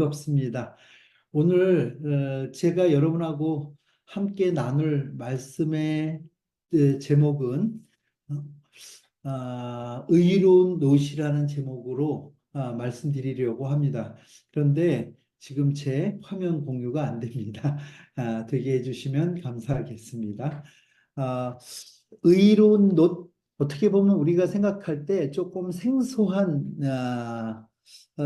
반갑습니다. 오늘 제가 여러분하고 함께 나눌 말씀의 제목은 의로운 노시라는 제목으로 말씀드리려고 합니다. 그런데 지금 제 화면 공유가 안 됩니다. 되게 해주시면 감사하겠습니다. 아, 의로운 노 어떻게 보면 우리가 생각할 때 조금 생소한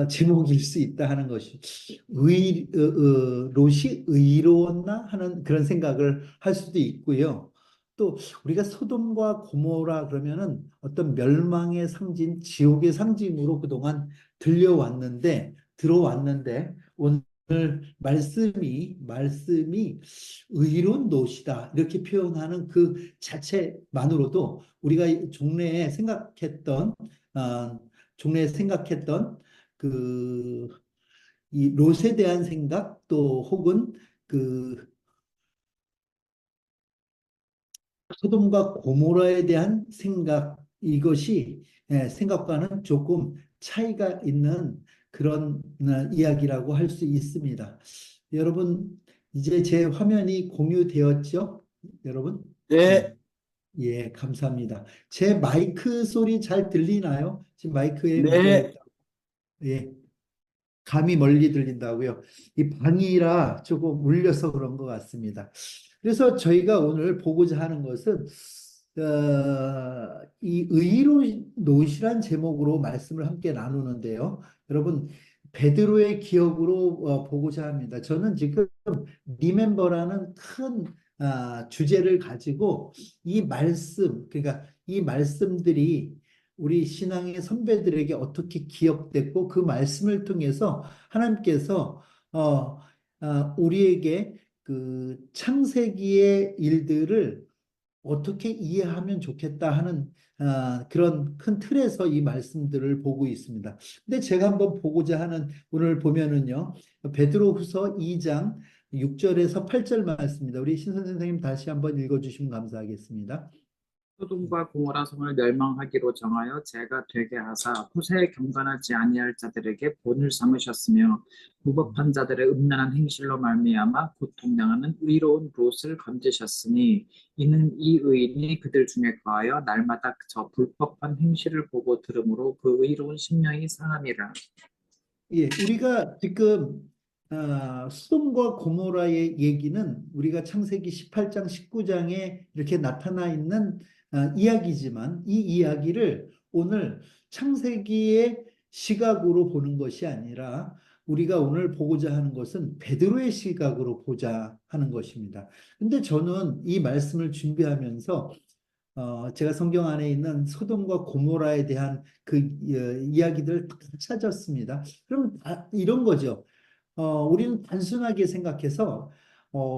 제목일 수 있다 하는 것이 롯이 의로웠나 하는 그런 생각을 할 수도 있고요. 또 우리가 소돔과 고모라 그러면은 어떤 멸망의 상징, 지옥의 상징으로 그동안 들어왔는데 오늘 말씀이 의로운 롯이다 이렇게 표현하는 그 자체만으로도 우리가 종래에 생각했던 그 이 롯에 대한 생각 또 혹은 그 소돔과 고모라에 대한 생각 이것이 생각과는 조금 차이가 있는 그런 이야기라고 할 수 있습니다. 여러분 이제 제 화면이 공유되었죠? 여러분? 네, 예, 감사합니다. 제 마이크 소리 잘 들리나요? 지금 마이크에 문제가 네, 있다. 예. 감이 멀리 들린다고요. 이 방이라 조금 울려서 그런 것 같습니다. 그래서 저희가 오늘 보고자 하는 것은 이 의로 노시란 제목으로 말씀을 함께 나누는데요. 여러분 베드로의 기억으로 보고자 합니다. 저는 지금 리멤버라는 큰 주제를 가지고 이 말씀, 그러니까 이 말씀들이 우리 신앙의 선배들에게 어떻게 기억됐고 그 말씀을 통해서 하나님께서 우리에게 그 창세기의 일들을 어떻게 이해하면 좋겠다 하는 그런 큰 틀에서 이 말씀들을 보고 있습니다. 근데 제가 한번 보고자 하는 오늘 보면은요. 베드로후서 2장 6절에서 8절 말씀입니다. 우리 신선 선생님 다시 한번 읽어주시면 감사하겠습니다. 소돔과 고모라 성을 멸망하기로 정하여 죄가 되게 하사 후세에 경건하지 아니할 자들에게 본을 삼으셨으며 무법한 자들의 음란한 행실로 말미암아 고통당하는 의로운 롯을 건지셨으니 이는 이 의인이 그들 중에 거하여 날마다 저 불법한 행실을 보고 들으므로 그 의로운 심령이 상함이라. 예, 우리가 지금 소돔과 고모라의 얘기는 우리가 창세기 18장, 19장에 이렇게 나타나 있는 이야기지만 이 이야기를 오늘 창세기의 시각으로 보는 것이 아니라 우리가 오늘 보고자 하는 것은 베드로의 시각으로 보자 하는 것입니다. 근데 저는 이 말씀을 준비하면서 제가 성경 안에 있는 소돔과 고모라에 대한 그 이야기들을 다 찾았습니다. 그럼 이런 거죠. 우리는 단순하게 생각해서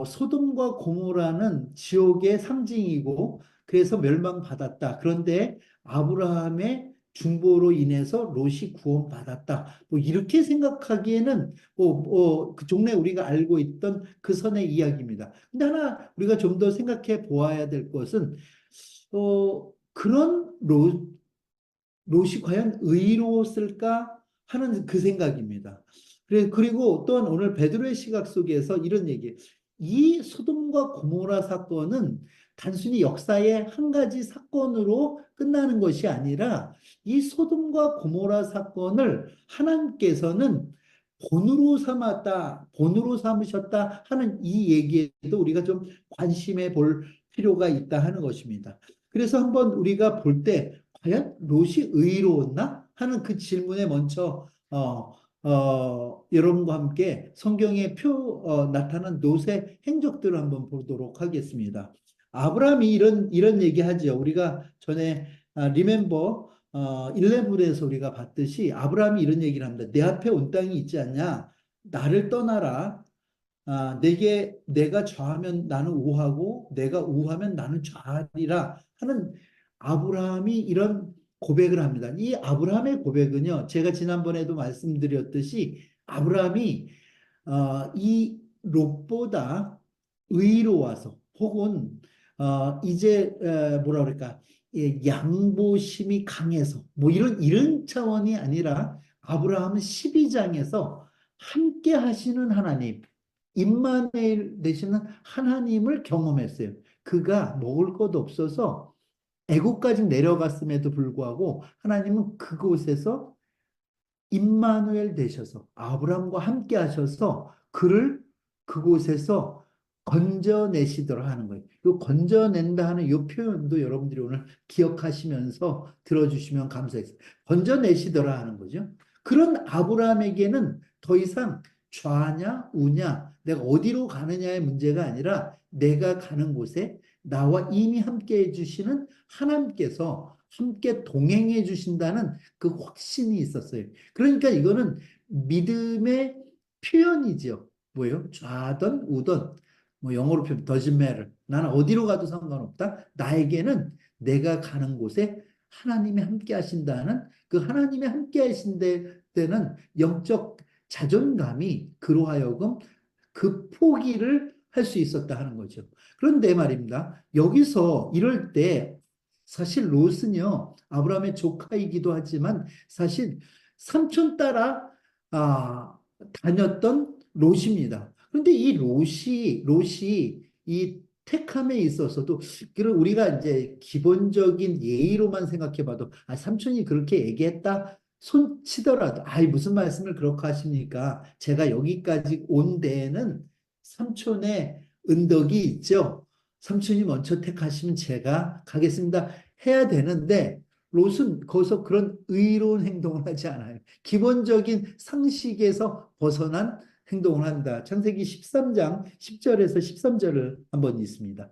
소돔과 고모라는 지옥의 상징이고 그래서 멸망받았다. 그런데 아브라함의 중보로 인해서 롯이 구원받았다. 뭐 이렇게 생각하기에는 그 종래 우리가 알고 있던 그 선의 이야기입니다. 근데 하나 우리가 좀 더 생각해 보아야 될 것은 그런 롯이 과연 의로웠을까 하는 그 생각입니다. 그리고 또한 오늘 베드로의 시각 속에서 이런 얘기, 이 소돔과 고모라 사건은 단순히 역사의 한 가지 사건으로 끝나는 것이 아니라 이 소돔과 고모라 사건을 하나님께서는 본으로 삼으셨다 하는 이 얘기에도 우리가 좀 관심해 볼 필요가 있다 하는 것입니다. 그래서 한번 우리가 볼 때 과연 롯이 의로웠나 하는 그 질문에 먼저 여러분과 함께 성경에 나타난 롯의 행적들을 한번 보도록 하겠습니다. 아브라함이 이런 얘기하죠. 우리가 전에 리멤버 11에서 우리가 봤듯이 아브라함이 이런 얘기를 합니다. 내 앞에 온 땅이 있지 않냐? 나를 떠나라. 내가 좌하면 나는 우하고 내가 우하면 나는 좌하리라 하는 아브라함이 이런 고백을 합니다. 이 아브라함의 고백은요, 제가 지난번에도 말씀드렸듯이 아브라함이 이 롯보다 의로워서 혹은 이제 뭐라 그럴까 양보심이 강해서 뭐 이런 차원이 아니라 아브라함은 12장에서 함께 하시는 하나님, 임마누엘 되시는 하나님을 경험했어요. 그가 먹을 것 없어서 애국까지 내려갔음에도 불구하고 하나님은 그곳에서 임마누엘 되셔서 아브라함과 함께 하셔서 그를 그곳에서 건져내시더라 하는 거예요. 이 건져낸다 하는 이 표현도 여러분들이 오늘 기억하시면서 들어주시면 감사했어요. 건져내시더라 하는 거죠. 그런 아브라함에게는 더 이상 좌냐 우냐 내가 어디로 가느냐의 문제가 아니라 내가 가는 곳에 나와 이미 함께 해주시는 하나님께서 함께 동행해 주신다는 그 확신이 있었어요. 그러니까 이거는 믿음의 표현이죠. 뭐예요? 좌든 우든 뭐 영어로 표현 doesn't matter. 나는 어디로 가도 상관없다. 나에게는 내가 가는 곳에 하나님이 함께 하신다는 그 하나님이 함께 하신 때는 영적 자존감이 그로 하여금 그 포기를 할 수 있었다 하는 거죠. 그런데 말입니다. 여기서 이럴 때 사실 롯은요, 아브라함의 조카이기도 하지만 사실 삼촌 따라 아, 다녔던 롯입니다. 그런데 이 롯이 이 택함에 있어서도 그런 우리가 이제 기본적인 예의로만 생각해봐도 아, 삼촌이 그렇게 얘기했다 손치더라도 아이 무슨 말씀을 그렇게 하십니까? 제가 여기까지 온 데에는 삼촌의 은덕이 있죠. 삼촌이 먼저 택하시면 제가 가겠습니다. 해야 되는데 롯은 거기서 그런 의로운 행동을 하지 않아요. 기본적인 상식에서 벗어난 행동을 한다. 창세기 13장 10절에서 13절을 한번 읽습니다.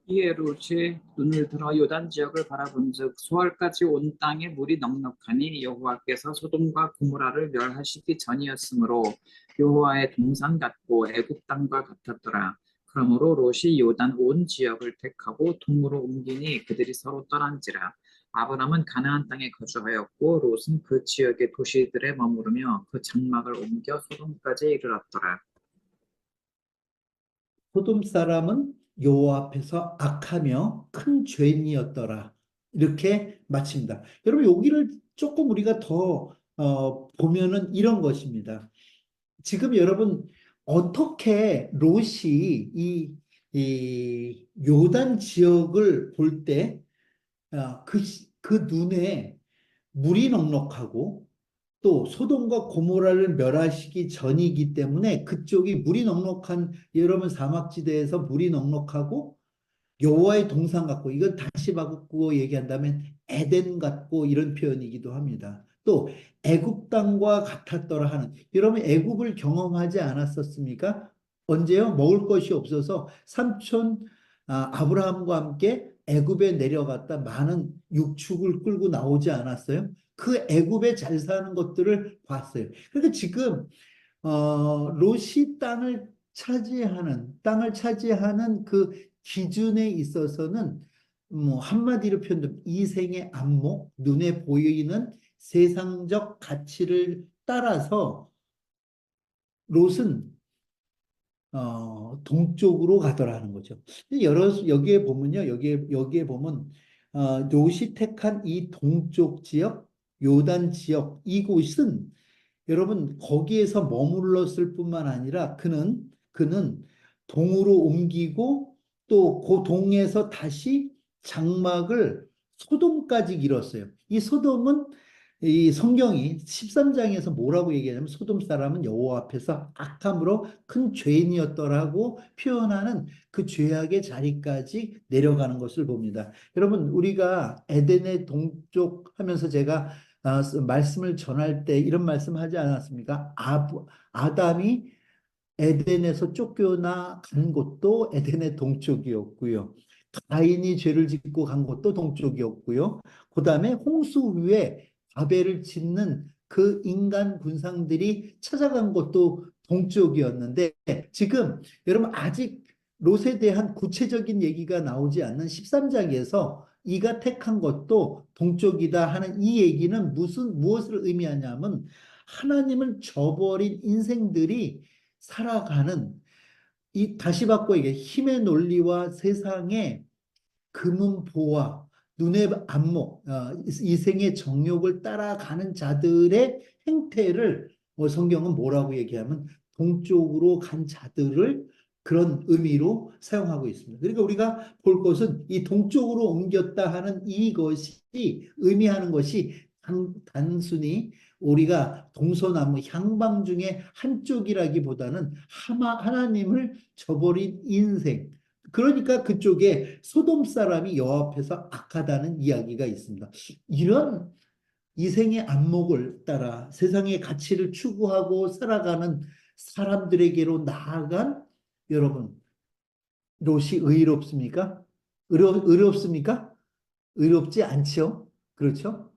이에 롯이 눈을 들어 요단 지역을 바라본즉 소알까지 온 땅에 물이 넉넉하니 여호와께서 소돔과 고모라를 멸하시기 전이었으므로 여호와의 동산 같고 애굽 땅과 같았더라. 그러므로 롯이 요단 온 지역을 택하고 동으로 옮기니 그들이 서로 떠난지라. 아브람은 가나안 땅에 거주하였고 롯은 그 지역의 도시들에 머무르며 그 장막을 옮겨 소돔까지 이르렀더라. 소돔 사람은 여호와 앞에서 악하며 큰 죄인이었더라. 이렇게 마칩니다. 여러분 여기를 조금 우리가 더 보면은 이런 것입니다. 지금 여러분 어떻게 롯이 이 요단 지역을 볼 때 그 눈에 물이 넉넉하고 또 소돔과 고모라를 멸하시기 전이기 때문에 그쪽이 물이 넉넉한 여러분 사막지대에서 물이 넉넉하고 여호와의 동산 같고 이건 다시 바꾸고 얘기한다면 에덴 같고 이런 표현이기도 합니다. 또 애굽 땅과 같았더라 하는 여러분 애굽을 경험하지 않았었습니까? 언제요? 먹을 것이 없어서 삼촌 아브라함과 함께 애굽에 내려갔다 많은 육축을 끌고 나오지 않았어요? 그 애굽에 잘 사는 것들을 봤어요. 그러니까 지금 롯이 땅을 차지하는 그 기준에 있어서는 뭐 한마디로 표현하면 이생의 안목, 눈에 보이는 세상적 가치를 따라서 롯은 동쪽으로 가더라는 거죠. 여기에 보면요, 여기에 보면 롯이 택한 이 동쪽 지역, 요단 지역 이곳은 여러분 거기에서 머물렀을 뿐만 아니라 그는 동으로 옮기고 또 그 동에서 다시 장막을 소돔까지 이뤘어요. 이 소돔은 이 성경이 13장에서 뭐라고 얘기하냐면 소돔 사람은 여호와 앞에서 악함으로 큰 죄인이었더라고 표현하는 그 죄악의 자리까지 내려가는 것을 봅니다. 여러분 우리가 에덴의 동쪽 하면서 제가 말씀을 전할 때 이런 말씀하지 않았습니까? 아담이 에덴에서 쫓겨나 간 곳도 에덴의 동쪽이었고요. 가인이 죄를 짓고 간 곳도 동쪽이었고요. 그 다음에 홍수 후에 바벨을 짓는 그 인간 군상들이 찾아간 곳도 동쪽이었는데 지금 여러분 아직 롯에 대한 구체적인 얘기가 나오지 않는 13장에서 이가 택한 것도 동쪽이다 하는 이 얘기는 무엇을 의미하냐면 하나님을 저버린 인생들이 살아가는 이 다시 바꿔 이게 힘의 논리와 세상의 금은보화 눈의 안목 이생의 정욕을 따라가는 자들의 행태를 성경은 뭐라고 얘기하면 동쪽으로 간 자들을 그런 의미로 사용하고 있습니다. 그러니까 우리가 볼 것은 이 동쪽으로 옮겼다 하는 이것이 의미하는 것이 단순히 우리가 동서남북 향방 중에 한쪽이라기보다는 하나님을 저버린 인생, 그러니까 그쪽에 소돔 사람이 여호와 앞에서 악하다는 이야기가 있습니다. 이런 이생의 안목을 따라 세상의 가치를 추구하고 살아가는 사람들에게로 나아간 여러분, 롯이 의롭습니까? 의롭습니까? 의롭지 않죠? 그렇죠?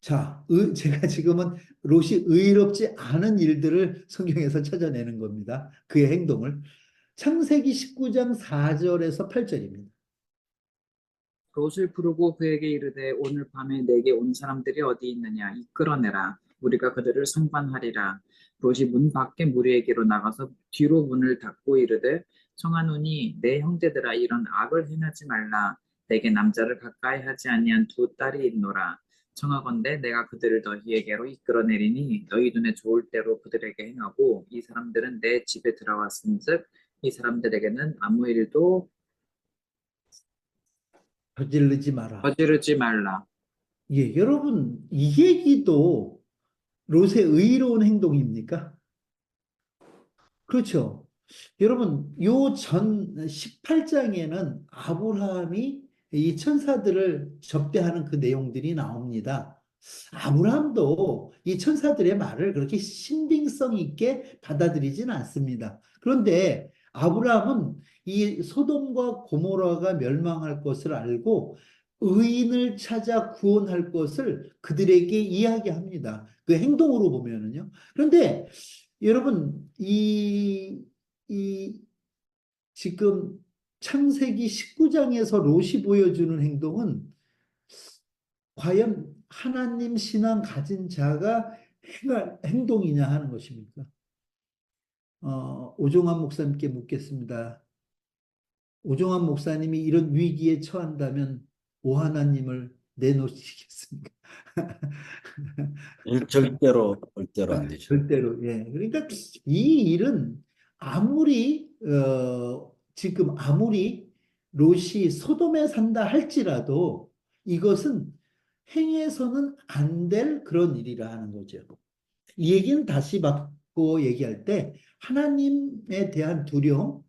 자, 제가 지금은 롯이 의롭지 않은 일들을 성경에서 찾아내는 겁니다. 그의 행동을. 창세기 19장 4절에서 8절입니다. 롯을 부르고 그에게 이르되 오늘 밤에 내게 온 사람들이 어디 있느냐 이끌어내라 우리가 그들을 상관하리라. 롯이 문 밖에 무리에게로 나가서 뒤로 문을 닫고 이르되 청하노니 내 형제들아 이런 악을 행하지 말라. 내게 남자를 가까이 하지 아니한 두 딸이 있노라. 청하건대 내가 그들을 너희에게로 이끌어내리니 너희 눈에 좋을 대로 그들에게 행하고 이 사람들은 내 집에 들어왔은즉 이 사람들에게는 아무 일도 저지르지 마라. 저지르지 말라. 예, 여러분, 이 얘기도 롯의 의로운 행동입니까? 그렇죠. 여러분, 요 전 18장에는 아브라함이 이 천사들을 접대하는 그 내용들이 나옵니다. 아브라함도 이 천사들의 말을 그렇게 신빙성 있게 받아들이진 않습니다. 그런데 아브라함은 이 소돔과 고모라가 멸망할 것을 알고 의인을 찾아 구원할 것을 그들에게 이야기합니다. 그 행동으로 보면은요. 그런데 여러분, 이, 지금 창세기 19장에서 롯이 보여주는 행동은 과연 하나님 신앙 가진 자가 행할 행동이냐 하는 것입니까? 오종환 목사님께 묻겠습니다. 오종환 목사님이 이런 위기에 처한다면 오 하나님을 내놓으시겠습니까? 절대로 안 되죠. 절대로. 예. 그러니까 이 일은 지금 아무리 롯이 소돔에 산다 할지라도 이것은 행해서는 안 될 그런 일이라 하는 거죠. 이 얘기는 다시 바꿔 얘기할 때 하나님에 대한 두려움,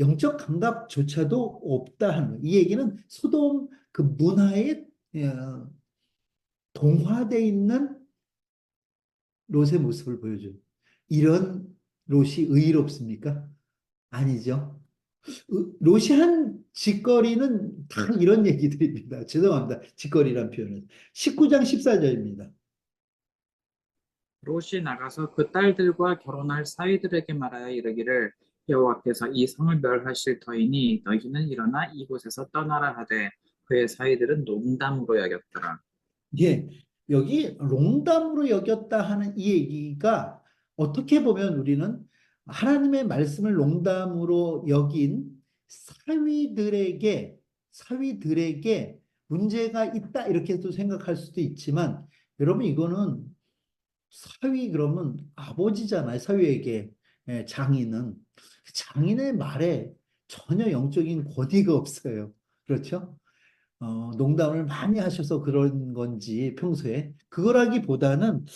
영적 감각조차도 없다 하는 거예요. 이 얘기는 소돔 그 문화에 동화되어 있는 롯의 모습을 보여줘요. 이런 롯이 의롭습니까? 아니죠. 롯이 한 짓거리는 다 이런 얘기들입니다. 죄송합니다. 짓거리란 표현은. 19장 14절입니다. 롯이 나가서 그 딸들과 결혼할 사위들에게 말하여 이르기를 여호와께서 이 성을 멸하실 터이니 너희는 일어나 이곳에서 떠나라 하되 그의 사위들은 농담으로 여겼더라. 예, 여기 농담으로 여겼다 하는 이 얘기가 어떻게 보면 우리는 하나님의 말씀을 농담으로 여긴 사위들에게 문제가 있다 이렇게도 생각할 수도 있지만 여러분 이거는 사위 그러면 아버지잖아요. 사위에게 장인은 장인의 말에 전혀 영적인 권위가 없어요. 그렇죠? 농담을 많이 하셔서 그런 건지 평소에 그거라기보다는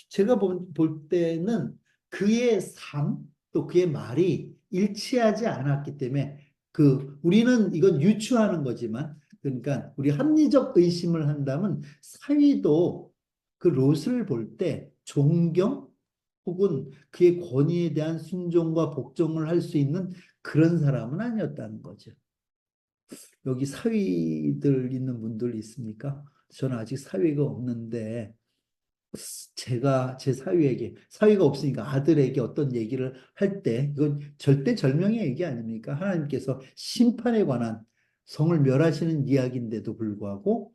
제가 볼 때는 그의 삶 또 그의 말이 일치하지 않았기 때문에 우리는 이건 유추하는 거지만 그러니까 우리 합리적 의심을 한다면 사위도 그 롯을 볼 때 존경 혹은 그의 권위에 대한 순종과 복종을 할 수 있는 그런 사람은 아니었다는 거죠. 여기 사위들 있는 분들 있습니까? 저는 아직 사위가 없는데 제가 제 사위가 없으니까 아들에게 어떤 얘기를 할 때 이건 절대절명의 얘기 아닙니까? 하나님께서 심판에 관한 성을 멸하시는 이야기인데도 불구하고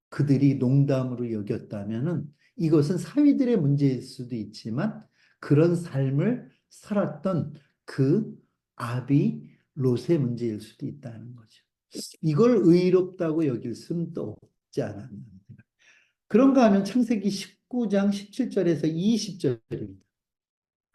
그들이 농담으로 여겼다면은 이것은 사위들의 문제일 수도 있지만 그런 삶을 살았던 그 아비 롯의 문제일 수도 있다는 거죠. 이걸 의롭다고 여길 수는 또 없지 않았나. 그런가 하면 창세기 19장 17절에서 20절입니다.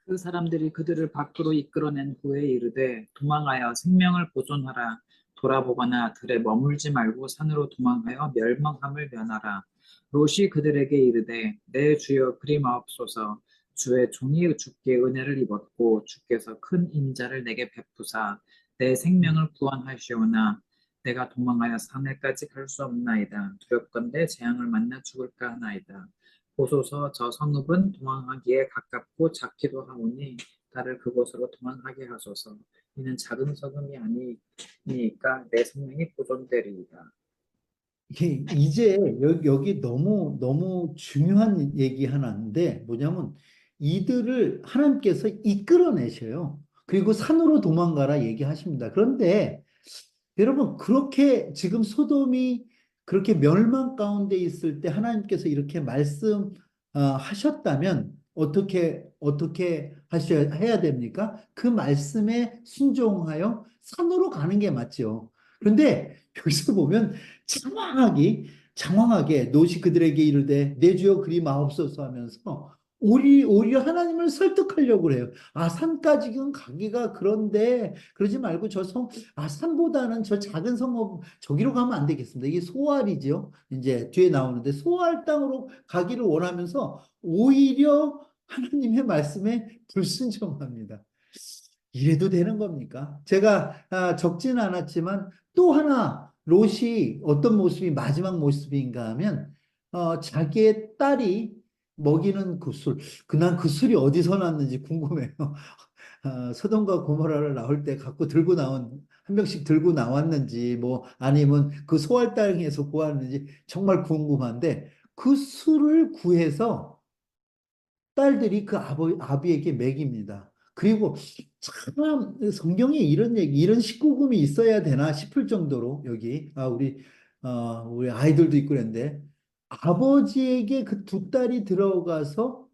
그 사람들이 그들을 밖으로 이끌어낸 후에 이르되 도망하여 생명을 보존하라. 돌아보거나 들에 머물지 말고 산으로 도망하여 멸망함을 면하라. 롯이 그들에게 이르되 내 주여 그리마옵소서. 주의 종이 주께 은혜를 입었고 주께서 큰 인자를 내게 베푸사 내 생명을 구원하시오나 내가 도망하여 산에까지 갈 수 없나이다. 두렵건대 재앙을 만나 죽을까 하나이다. 보소서 저 성읍은 도망하기에 가깝고 작기도 하오니 나를 그곳으로 도망하게 하소서. 이는 작은 성읍이 아니니까 내 생명이 보존되리이다. 이제 여기 너무 너무 중요한 얘기 하나인데 뭐냐면 이들을 하나님께서 이끌어내셔요. 그리고 산으로 도망가라 얘기하십니다. 그런데 여러분 그렇게 지금 소돔이 그렇게 멸망 가운데 있을 때 하나님께서 이렇게 말씀하셨다면 어떻게 하셔야 해야 됩니까? 그 말씀에 순종하여 산으로 가는 게 맞죠. 그런데 여기서 보면 장황하게 롯이 그들에게 이르되 내 주여 그리 마옵소서 하면서 오히려 하나님을 설득하려고 해요. 아, 산까지는 가기가 그런데 그러지 말고 산보다는 저 작은 성읍 저기로 가면 안 되겠습니다. 이게 소알이죠. 이제 뒤에 나오는데 소알 땅으로 가기를 원하면서 오히려 하나님의 말씀에 불순종합니다. 이래도 되는 겁니까? 제가 적지는 않았지만 또 하나 롯이 어떤 모습이 마지막 모습인가 하면 자기의 딸이 먹이는 그 술, 난 그 술이 어디서 났는지 궁금해요. 소돔과 고모라를 나올 때 갖고 들고 나온 한 병씩 들고 나왔는지 뭐 아니면 그 소알 땅에서 구하는지 정말 궁금한데 그 술을 구해서 딸들이 그 아비에게 먹입니다. 그리고 참 성경에 이런 19금이 있어야 되나 싶을 정도로 여기 우리 아이들도 있고 그랬는데 아버지에게 그 두 딸이 들어가서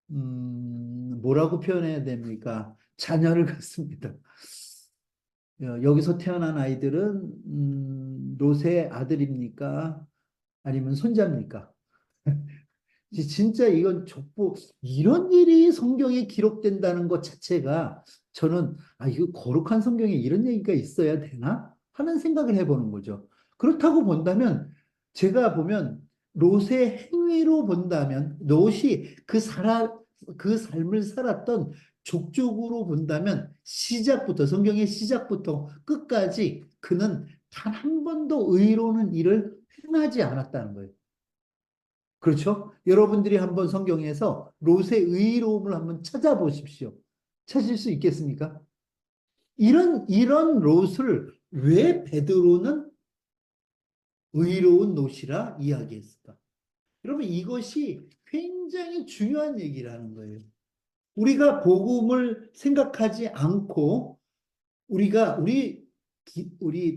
뭐라고 표현해야 됩니까? 자녀를 갖습니다. 여기서 태어난 아이들은 롯의 아들입니까? 아니면 손자입니까? 진짜 이건 족보 이런 일이 성경에 기록된다는 것 자체가 저는 이거 거룩한 성경에 이런 얘기가 있어야 되나 하는 생각을 해보는 거죠. 그렇다고 본다면 제가 보면 롯의 행위로 본다면 롯이 그 삶을 살았던 족적으로 본다면 성경의 시작부터 끝까지 그는 단 한 번도 의로운 일을 행하지 않았다는 거예요. 그렇죠? 여러분들이 한번 성경에서 롯의 의로움을 한번 찾아보십시오. 찾을 수 있겠습니까? 이런 롯을 왜 베드로는 의로운 롯이라 이야기했을까? 여러분 이것이 굉장히 중요한 얘기라는 거예요. 우리가 복음을 생각하지 않고 우리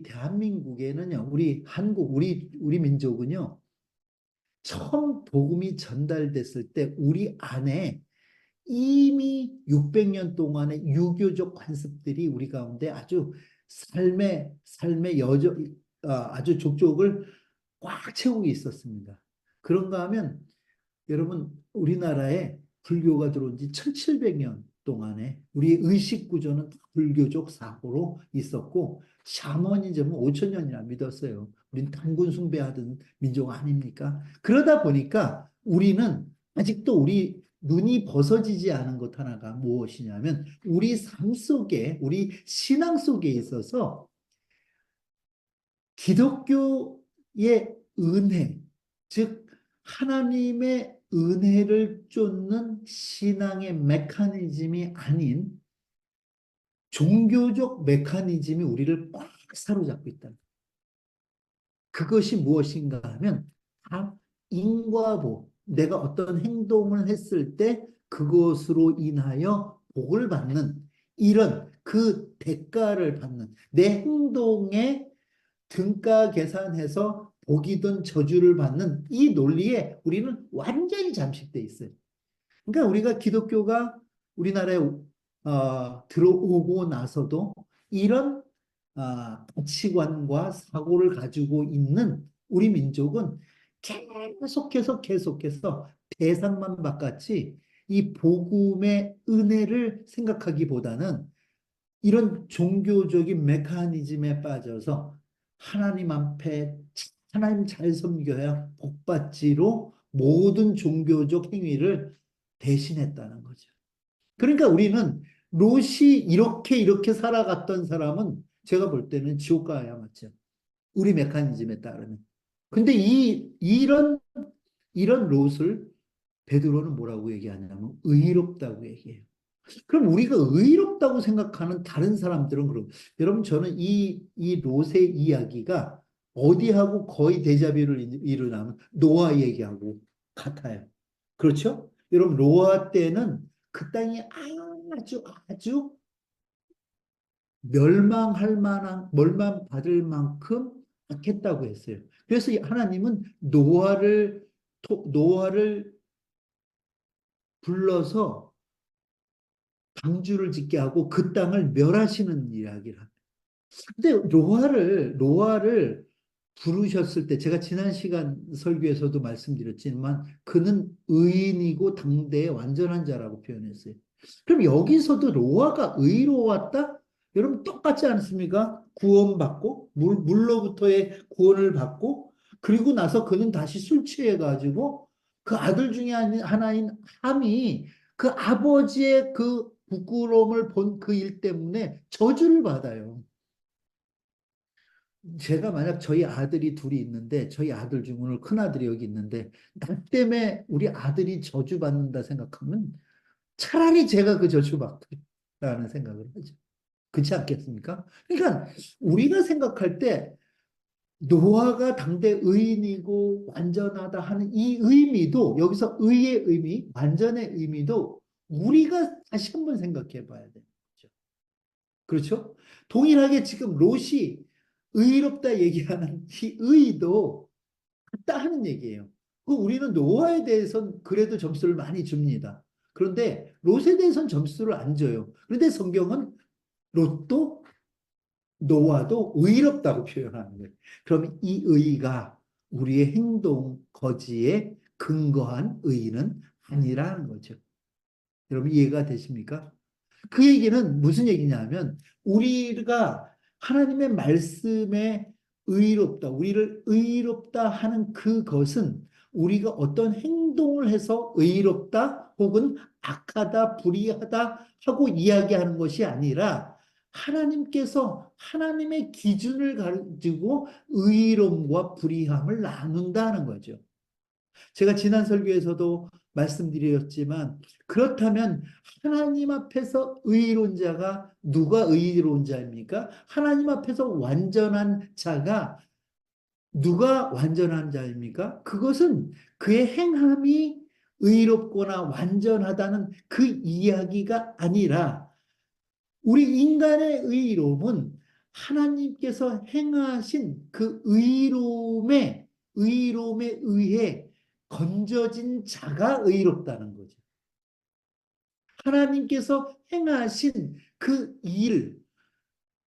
대한민국에는요, 우리 한국, 우리 민족은요, 처음 복음이 전달됐을 때 우리 안에 이미 600년 동안의 유교적 관습들이 우리 가운데 아주 삶의 아주 족족을 꽉 채우고 있었습니다. 그런가 하면 여러분 우리나라에 불교가 들어온 지 1700년 동안에 우리의 의식 구조는 불교적 사고로 있었고 샤머니즘은 5000년이나 믿었어요. 우린 단군 숭배하던 민족 아닙니까? 그러다 보니까 우리는 아직도 우리 눈이 벗어지지 않은 것 하나가 무엇이냐면 우리 삶 속에 우리 신앙 속에 있어서 기독교의 은혜, 즉 하나님의 은혜를 쫓는 신앙의 메커니즘이 아닌 종교적 메커니즘이 우리를 꽉 사로잡고 있다. 그것이 무엇인가 하면 다 인과보, 내가 어떤 행동을 했을 때 그것으로 인하여 복을 받는 이런 그 대가를 받는 내 행동에 등가 계산해서 복이든 저주를 받는 이 논리에 우리는 완전히 잠식돼 있어요. 그러니까 우리가 기독교가 우리나라에 들어오고 나서도 이런 가치관과 사고를 가지고 있는 우리 민족은 계속해서 대상만 바꿨지 이 복음의 은혜를 생각하기보다는 이런 종교적인 메커니즘에 빠져서 하나님 앞에 하나님 잘 섬겨야 복받지로 모든 종교적 행위를 대신했다는 거죠. 그러니까 우리는 롯이 이렇게 살아갔던 사람은 제가 볼 때는 지옥 가야 맞죠. 우리 메커니즘에 따르면. 근데 이런 롯을 베드로는 뭐라고 얘기하냐면 의롭다고 얘기해요. 그럼 우리가 의롭다고 생각하는 다른 사람들은 그럼 여러분 저는 이 롯의 이야기가 어디하고 거의 데자뷰를 일어나면 노아 얘기하고 같아요. 그렇죠? 여러분 노아 때는 그 땅이 아주 멸망받을 만큼 악했다고 했어요. 그래서 하나님은 노아를 불러서 방주를 짓게 하고 그 땅을 멸하시는 이야기를 합니다. 근데 노아를 부르셨을 때 제가 지난 시간 설교에서도 말씀드렸지만 그는 의인이고 당대의 완전한 자라고 표현했어요. 그럼 여기서도 노아가 의로웠다? 여러분 똑같지 않습니까? 구원받고 물로부터의 구원을 받고 그리고 나서 그는 다시 술 취해가지고 그 아들 중에 하나인 함이 그 아버지의 그 부끄러움을 본 그 일 때문에 저주를 받아요. 제가 만약 저희 아들이 둘이 있는데 저희 아들 중 오늘 큰아들이 여기 있는데 나 때문에 우리 아들이 저주받는다 생각하면 차라리 제가 그 저주받겠다는 생각을 하죠. 그렇지 않겠습니까? 그러니까 우리가 생각할 때 노아가 당대 의인이고 완전하다 하는 이 의미도 여기서 의의 의미, 완전의 의미도 우리가 다시 한번 생각해 봐야 되는 거죠. 그렇죠? 동일하게 지금 롯이 의롭다 얘기하는 이 의도 같다 하는 얘기예요. 우리는 노아에 대해서는 그래도 점수를 많이 줍니다. 그런데 롯에 대해서는 점수를 안 줘요. 그런데 성경은 롯도 노아도 의롭다고 표현하는 거예요. 그럼 이 의가 우리의 행동 거지에 근거한 의는 아니라는 거죠. 여러분 이해가 되십니까? 그 얘기는 무슨 얘기냐면 우리가 하나님의 말씀에 우리를 의롭다 하는 그것은 우리가 어떤 행동을 해서 의롭다 혹은 악하다, 불의하다 하고 이야기하는 것이 아니라 하나님께서 하나님의 기준을 가지고 의로움과 불의함을 나눈다는 거죠. 제가 지난 설교에서도 말씀드렸지만 그렇다면 하나님 앞에서 의로운 자가 누가 의로운 자입니까? 하나님 앞에서 완전한 자가 누가 완전한 자입니까? 그것은 그의 행함이 의롭거나 완전하다는 그 이야기가 아니라 우리 인간의 의로움은 하나님께서 행하신 그 의로움에 의해 건져진 자가 의롭다는 거죠. 하나님께서 행하신 그 일,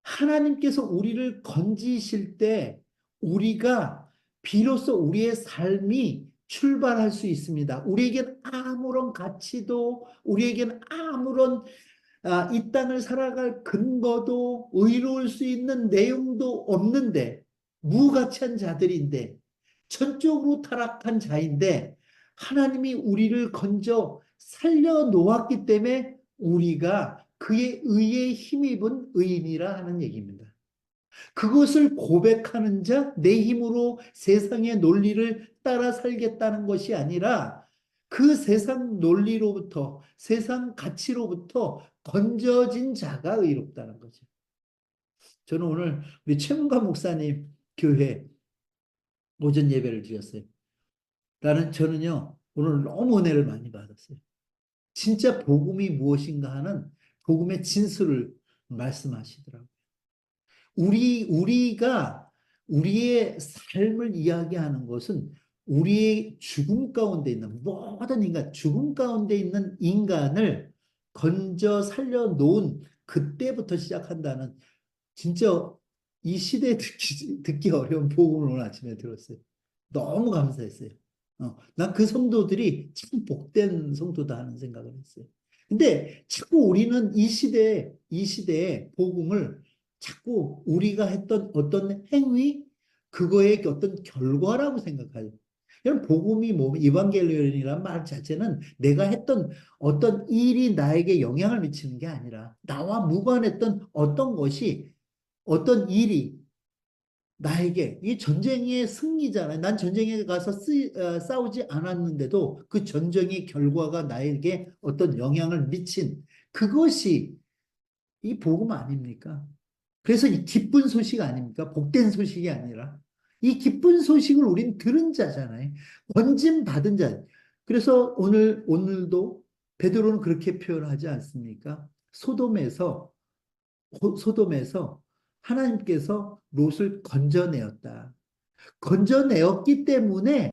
하나님께서 우리를 건지실 때 우리가 비로소 우리의 삶이 출발할 수 있습니다. 우리에겐 아무런 가치도, 우리에겐 아무런 이 땅을 살아갈 근거도 의로울 수 있는 내용도 없는데 무가치한 자들인데 전적으로 타락한 자인데 하나님이 우리를 건져 살려놓았기 때문에 우리가 그의 의에 힘입은 의인이라 하는 얘기입니다. 그것을 고백하는 자, 내 힘으로 세상의 논리를 따라 살겠다는 것이 아니라 그 세상 논리로부터, 세상 가치로부터 건져진 자가 의롭다는 거죠. 저는 오늘 우리 최문관 목사님 교회 오전 예배를 드렸어요. 저는요, 오늘 너무 은혜를 많이 받았어요. 진짜 복음이 무엇인가 하는 복음의 진수를 말씀하시더라고요. 우리가 우리의 삶을 이야기하는 것은 우리의 죽음 가운데 있는 모든 인간, 죽음 가운데 있는 인간을 건져 살려놓은 그때부터 시작한다는 진짜 이 시대에 듣기 어려운 복음을 오늘 아침에 들었어요. 너무 감사했어요. 난 그 성도들이 참 복된 성도다 하는 생각을 했어요. 근데 자꾸 우리는 이 시대에 복음을 자꾸 우리가 했던 어떤 행위, 그거의 어떤 결과라고 생각해요. 여러분, 복음이 뭐, 이방겔리온이라는 말 자체는 내가 했던 어떤 일이 나에게 영향을 미치는 게 아니라 나와 무관했던 어떤 것이, 어떤 일이 나에게, 이 전쟁의 승리잖아요. 난 전쟁에 가서 싸우지 않았는데도 그 전쟁의 결과가 나에게 어떤 영향을 미친 그것이 이 복음 아닙니까? 그래서 이 기쁜 소식 아닙니까? 복된 소식이 아니라 이 기쁜 소식을 우린 들은 자잖아요. 건진 받은 자. 그래서 오늘도 베드로는 그렇게 표현하지 않습니까? 소돔에서 하나님께서 롯을 건져내었다. 건져내었기 때문에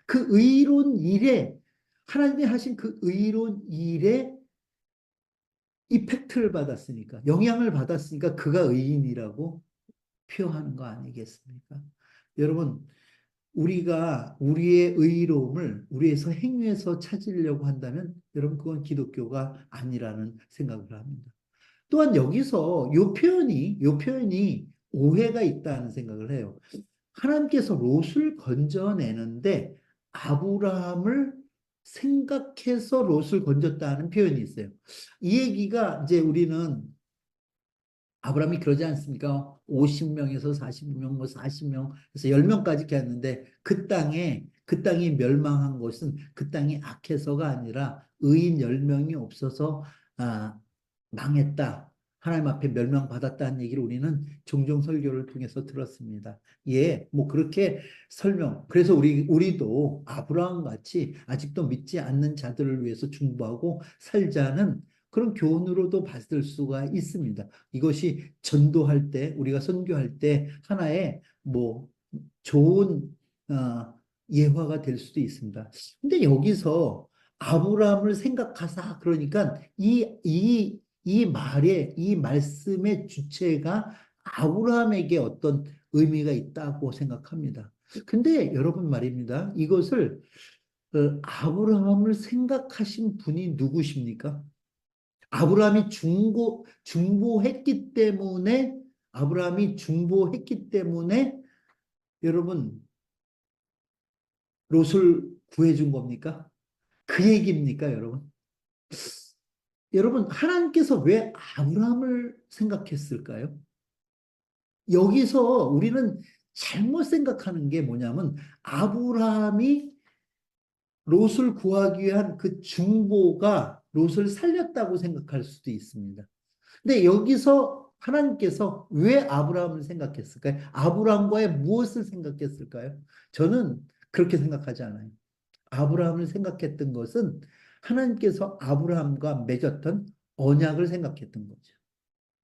그 의로운 일에, 하나님이 하신 그 의로운 일에 이펙트를 받았으니까, 영향을 받았으니까 그가 의인이라고 표현하는 거 아니겠습니까? 여러분, 우리가 우리의 의로움을 우리에서 행위에서 찾으려고 한다면 여러분, 그건 기독교가 아니라는 생각을 합니다. 또한 여기서 요 표현이 오해가 있다는 생각을 해요. 하나님께서 롯을 건져내는데 아브라함을 생각해서 롯을 건졌다는 표현이 있어요. 이 얘기가 이제 우리는 아브라함이 그러지 않습니까? 50명에서 40명, 뭐 40명, 그래서 10명까지 했는데 그 땅이 멸망한 것은 그 땅이 악해서가 아니라 의인 10명이 없어서 아, 망했다. 하나님 앞에 멸망받았다는 얘기를 우리는 종종 설교를 통해서 들었습니다. 예, 뭐 그렇게 그래서 우리도 아브라함 같이 아직도 믿지 않는 자들을 위해서 중보하고 살자는 그런 교훈으로도 받을 수가 있습니다. 이것이 전도할 때, 우리가 선교할 때 하나의 뭐 좋은 예화가 될 수도 있습니다. 근데 여기서 아브라함을 생각하사, 그러니까 이 말씀의 주체가 아브라함에게 어떤 의미가 있다고 생각합니다. 근데 여러분 말입니다. 이것을 아브라함을 생각하신 분이 누구십니까? 아브라함이 중보했기 때문에 여러분 롯을 구해준 겁니까? 그 얘기입니까, 여러분? 여러분, 하나님께서 왜 아브라함을 생각했을까요? 여기서 우리는 잘못 생각하는 게 뭐냐면 아브라함이 롯을 구하기 위한 그 중보가 롯을 살렸다고 생각할 수도 있습니다. 근데 여기서 하나님께서 왜 아브라함을 생각했을까요? 아브라함과의 무엇을 생각했을까요? 저는 그렇게 생각하지 않아요. 아브라함을 생각했던 것은 하나님께서 아브라함과 맺었던 언약을 생각했던 거죠.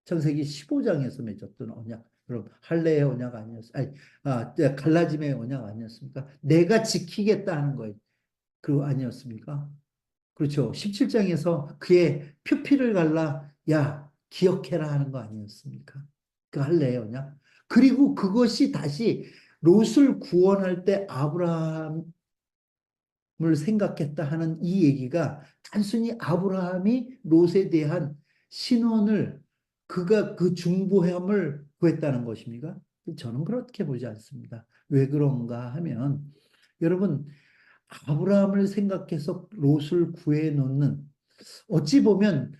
창세기 15장에서 맺었던 언약. 여러분, 할례의 언약 아니었어요? 갈라짐의 언약 아니었습니까? 내가 지키겠다 하는 거예요. 그거 아니었습니까? 그렇죠. 17장에서 그의 표피를 갈라, 야, 기억해라 하는 거 아니었습니까? 그 할례의 언약. 그리고 그것이 다시 롯을 구원할 때 아브라함을 생각했다 하는 이 얘기가 단순히 아브라함이 롯에 대한 신원을, 그가 그 중보함을 구했다는 것입니까? 저는 그렇게 보지 않습니다. 왜 그런가 하면, 여러분, 아브라함을 생각해서 롯을 구해 놓는, 어찌 보면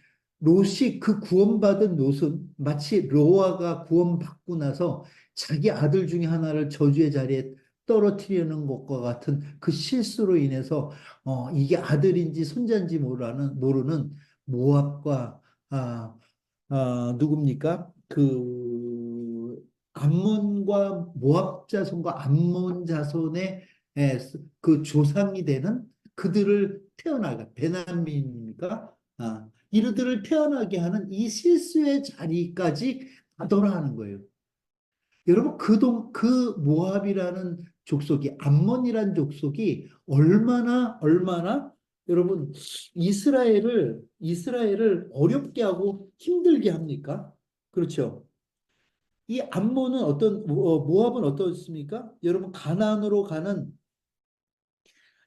그 구원받은 롯은 마치 노아가 구원받고 나서 자기 아들 중에 하나를 저주의 자리에 떨어뜨리는 것과 같은 그 실수로 인해서 이게 아들인지 손자인지 모르는 모압과 누굽니까? 암몬과 모압 자손과 암몬 자손의 그 조상이 되는 그들을 베냐민입니까? 이들을 태어나게 하는 이 실수의 자리까지 가더라 하는 거예요. 여러분, 그 모압이라는 족속이, 암몬이라는 족속이 얼마나 여러분 이스라엘을 어렵게 하고 힘들게 합니까? 그렇죠. 이 암몬은 모압은 어떻습니까? 여러분 가나안으로 가는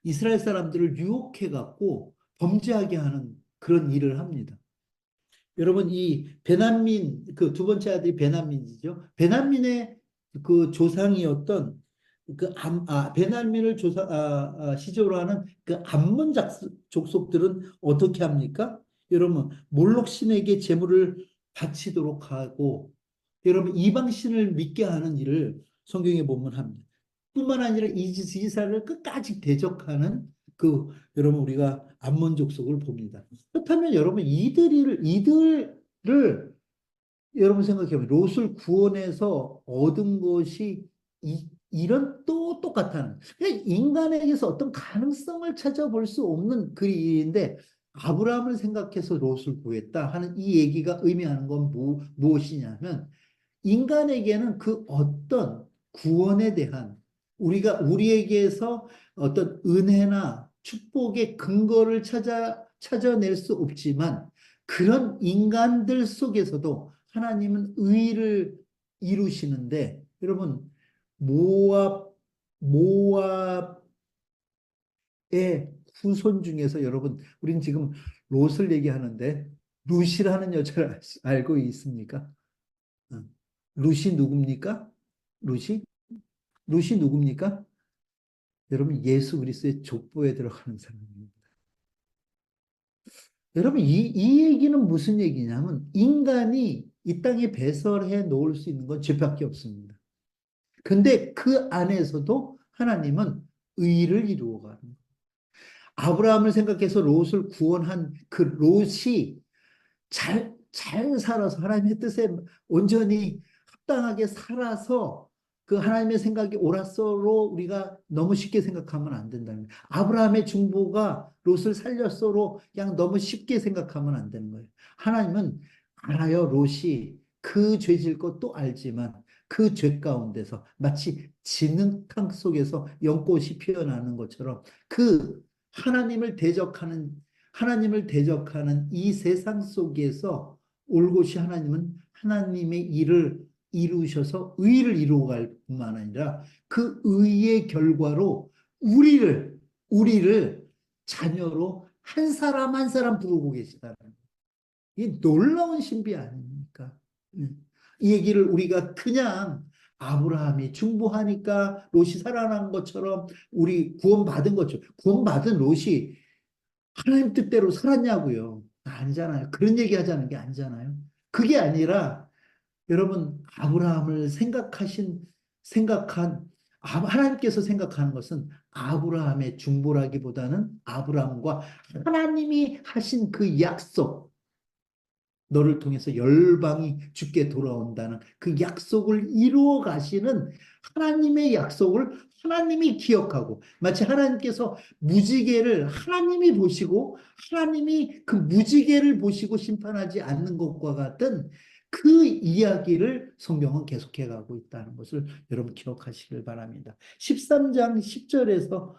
이스라엘 사람들을 유혹해 갖고 범죄하게 하는 그런 일을 합니다. 여러분 이 베난민 그 두 번째 아들이 베난민이죠. 베난민의 그 조상이었던 베난민을 시조로 하는 그 암몬 족속들은 어떻게 합니까? 여러분 몰록 신에게 제물을 바치도록 하고 여러분 이방 신을 믿게 하는 일을 성경에 보면 합니다. 뿐만 아니라 이스라엘을 끝까지 대적하는 그 여러분 우리가 암몬 족속을 봅니다. 그렇다면 여러분 이들을 여러분 생각해보면 롯을 구원해서 얻은 것이 이런 또 똑같다는 그냥 인간에게서 어떤 가능성을 찾아볼 수 없는 그 일인데 아브라함을 생각해서 롯을 구했다 하는 이 얘기가 의미하는 건 무엇이냐면 인간에게는 그 어떤 구원에 대한 우리에게서 어떤 은혜나 축복의 근거를 찾아낼 수 없지만 그런 인간들 속에서도 하나님은 의를 이루시는데 여러분 모압의 후손 중에서 여러분 우리는 지금 롯을 얘기하는데 룻이라는 여자를 알고 있습니까? 룻이 누굽니까? 룻이 누굽니까? 여러분 예수 그리스도의 족보에 들어가는 사람입니다. 여러분 이 얘기는 무슨 얘기냐면 인간이 이 땅에 배설해 놓을 수 있는 건 죄밖에 없습니다. 근데 그 안에서도 하나님은 의를 이루어가는 거예요. 아브라함을 생각해서 롯을 구원한 그 롯이 잘 살아서 하나님의 뜻에 온전히 합당하게 살아서 그 하나님의 생각이 옳았어로 우리가 너무 쉽게 생각하면 안 된다는 거예요. 아브라함의 중보가 롯을 살렸어로 그냥 너무 쉽게 생각하면 안 되는 거예요. 하나님은 알아요. 롯이 그 죄질 것도 알지만 그 죄 가운데서 마치 진흙탕 속에서 연꽃이 피어나는 것처럼 그 하나님을 대적하는 이 세상 속에서 올곧이 하나님은 하나님의 일을 이루셔서 의를 이루어갈 뿐만 아니라 그 의의 결과로 우리를 자녀로 한 사람 한 사람 부르고 계시다는 이 놀라운 신비 아닙니까? 이 얘기를 우리가 그냥 아브라함이 중보하니까 롯이 살아난 것처럼 우리 구원받은 것처럼 구원받은 롯이 하나님 뜻대로 살았냐고요. 아니잖아요. 그런 얘기 하자는 게 아니잖아요. 그게 아니라 여러분 아브라함을 하나님께서 생각하는 것은 아브라함의 중보라기보다는 아브라함과 하나님이 하신 그 약속 너를 통해서 열방이 주께 돌아온다는 그 약속을 이루어 가시는 하나님의 약속을 하나님이 기억하고 마치 하나님께서 무지개를 하나님이 보시고 하나님이 그 무지개를 보시고 심판하지 않는 것과 같은 그 이야기를 성경은 계속해 가고 있다는 것을 여러분 기억하시길 바랍니다. 13장 10절에서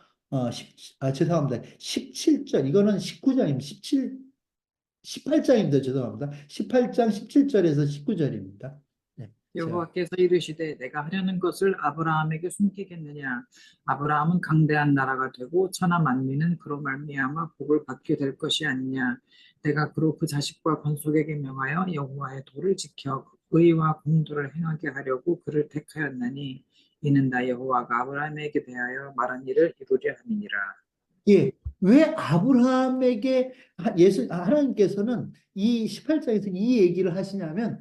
죄송합니다. 17절 이거는 19장입니다. 18장입니다. 죄송합니다. 18장 17절에서 19절입니다. 네, 여호와께서 이르시되 내가 하려는 것을 아브라함에게 숨기겠느냐. 아브라함은 강대한 나라가 되고 천하 만민은 그로 말미암아 복을 받게 될 것이 아니냐. 내가 그로 그 자식과 건속에게 명하여 여호와의 도를 지켜 의와 공도를 행하게 하려고 그를 택하였나니 이는 나 여호와가 아브라함에게 대하여 말한 일을 이루려 함이니라. 예, 왜 아브라함에게 하나님께서는 이 18장에서 이 얘기를 하시냐면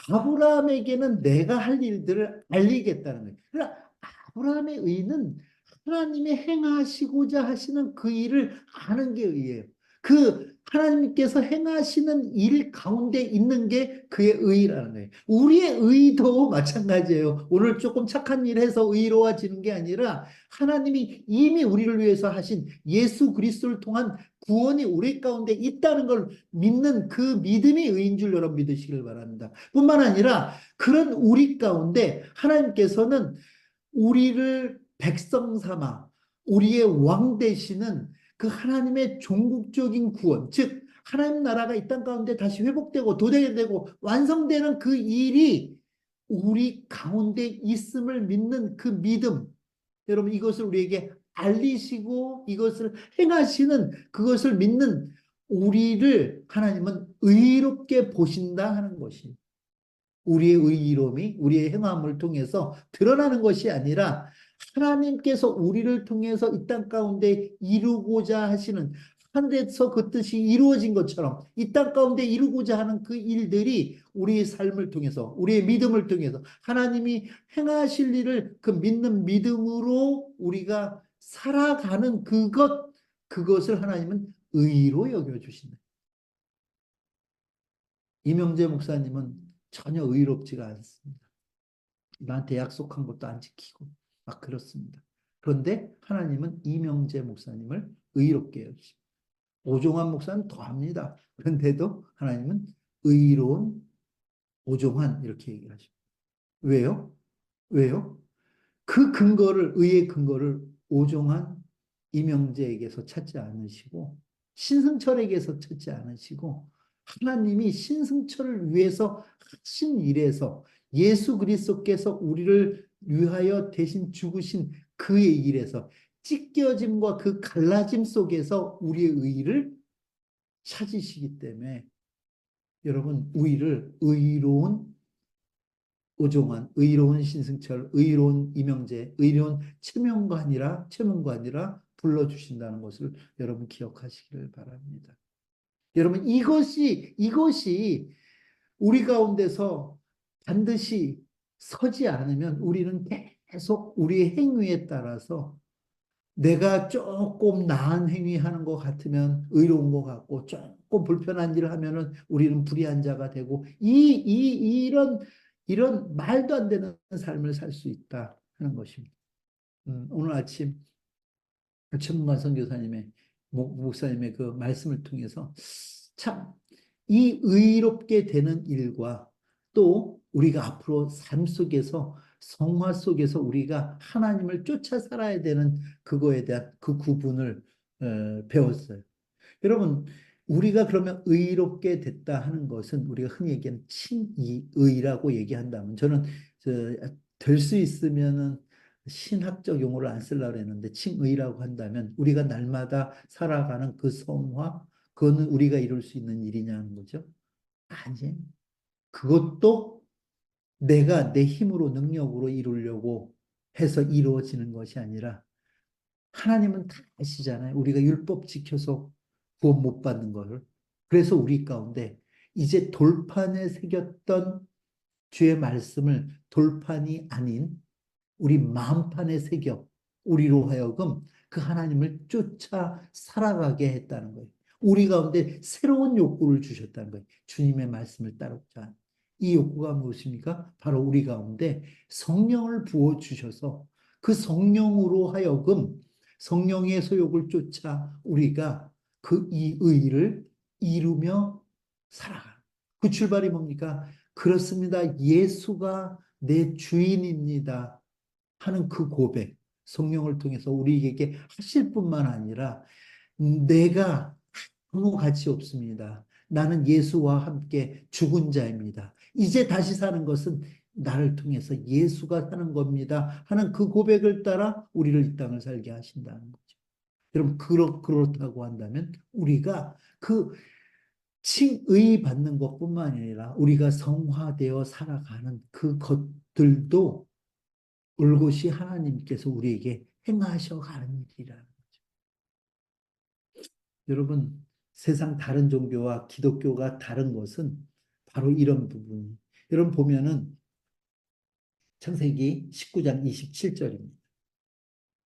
아브라함에게는 내가 할 일들을 알리겠다는 거예요. 그러니까 아브라함의 의는 하나님이 행하시고자 하시는 그 일을 아는 게 의예요. 그 하나님께서 행하시는 일 가운데 있는 게 그의 의라는 거예요. 우리의 의도 마찬가지예요. 오늘 조금 착한 일 해서 의로워지는 게 아니라 하나님이 이미 우리를 위해서 하신 예수 그리스도를 통한 구원이 우리 가운데 있다는 걸 믿는 그 믿음이 의인 줄 여러분 믿으시길 바랍니다. 뿐만 아니라 그런 우리 가운데 하나님께서는 우리를 백성 삼아 우리의 왕 되시는 그 하나님의 종국적인 구원, 즉 하나님 나라가 이 땅 가운데 다시 회복되고 도래되고 완성되는 그 일이 우리 가운데 있음을 믿는 그 믿음, 여러분 이것을 우리에게 알리시고 이것을 행하시는 그것을 믿는 우리를 하나님은 의롭게 보신다 하는 것이, 우리의 의로움이 우리의 행함을 통해서 드러나는 것이 아니라 하나님께서 우리를 통해서 이 땅 가운데 이루고자 하시는, 하늘에서 그 뜻이 이루어진 것처럼 이 땅 가운데 이루고자 하는 그 일들이 우리의 삶을 통해서, 우리의 믿음을 통해서 하나님이 행하실 일을 그 믿는 믿음으로 우리가 살아가는 그것을 하나님은 의로 여겨주신다. 이명재 목사님은 전혀 의롭지가 않습니다. 나한테 약속한 것도 안 지키고 막 그렇습니다. 그런데 하나님은 이명재 목사님을 의롭게 여기십니다. 오종환 목사는 더합니다. 그런데도 하나님은 의로운 오종환 이렇게 얘기를 하십니다. 왜요? 왜요? 그 근거를, 의의 근거를 오종환, 이명재에게서 찾지 않으시고 신승철에게서 찾지 않으시고 하나님이 신승철을 위해서 하신 일에서, 예수 그리스도께서 우리를 위하여 대신 죽으신 그의 일에서, 찢겨짐과 그 갈라짐 속에서 우리의 의를 찾으시기 때문에 여러분, 우리를 의로운 오종환, 의로운 신승철, 의로운 이명재, 의로운 최명관이라 불러주신다는 것을 여러분 기억하시기를 바랍니다. 여러분, 이것이 우리 가운데서 반드시 서지 않으면 우리는 계속 우리의 행위에 따라서 내가 조금 나은 행위하는 것 같으면 의로운 것 같고 조금 불편한 일을 하면은 우리는 불의한 자가 되고 이런 말도 안 되는 삶을 살 수 있다 하는 것입니다. 오늘 아침 최문관 선교사님의 목사님의 그 말씀을 통해서 참 이 의롭게 되는 일과 또 우리가 앞으로 삶 속에서, 성화 속에서 우리가 하나님을 쫓아 살아야 되는 그거에 대한 그 구분을 배웠어요. 여러분, 우리가 그러면 의롭게 됐다 하는 것은 우리가 흔히 얘기하는 칭의라고 얘기한다면, 저는 될 수 있으면은 신학적 용어를 안 쓰려고 했는데 칭의라고 한다면 우리가 날마다 살아가는 그 성화, 그거는 우리가 이룰 수 있는 일이냐는 거죠. 아니, 그것도 내가 내 힘으로 능력으로 이루려고 해서 이루어지는 것이 아니라 하나님은 다 아시잖아요. 우리가 율법 지켜서 구원 못 받는 것을. 그래서 우리 가운데 이제 돌판에 새겼던 주의 말씀을 돌판이 아닌 우리 마음판에 새겨 우리로 하여금 그 하나님을 쫓아 살아가게 했다는 거예요. 우리 가운데 새로운 욕구를 주셨다는 거예요. 주님의 말씀을 따르자. 이 욕구가 무엇입니까? 바로 우리 가운데 성령을 부어주셔서 그 성령으로 하여금 성령의 소욕을 쫓아 우리가 그 이 의를 이루며 살아가는, 그 출발이 뭡니까? 그렇습니다. 예수가 내 주인입니다 하는 그 고백, 성령을 통해서 우리에게 하실 뿐만 아니라 내가 아무 가치 없습니다. 나는 예수와 함께 죽은 자입니다. 이제 다시 사는 것은 나를 통해서 예수가 사는 겁니다 하는 그 고백을 따라 우리를 이 땅을 살게 하신다는 거죠. 여러분, 그렇다고 한다면 우리가 그 칭의 받는 것뿐만 아니라 우리가 성화되어 살아가는 그 것들도 올곧이 하나님께서 우리에게 행하셔 가는 일이라는 거죠. 여러분, 세상 다른 종교와 기독교가 다른 것은 바로 이런 부분이, 여러분 보면은 창세기 19장 27절입니다.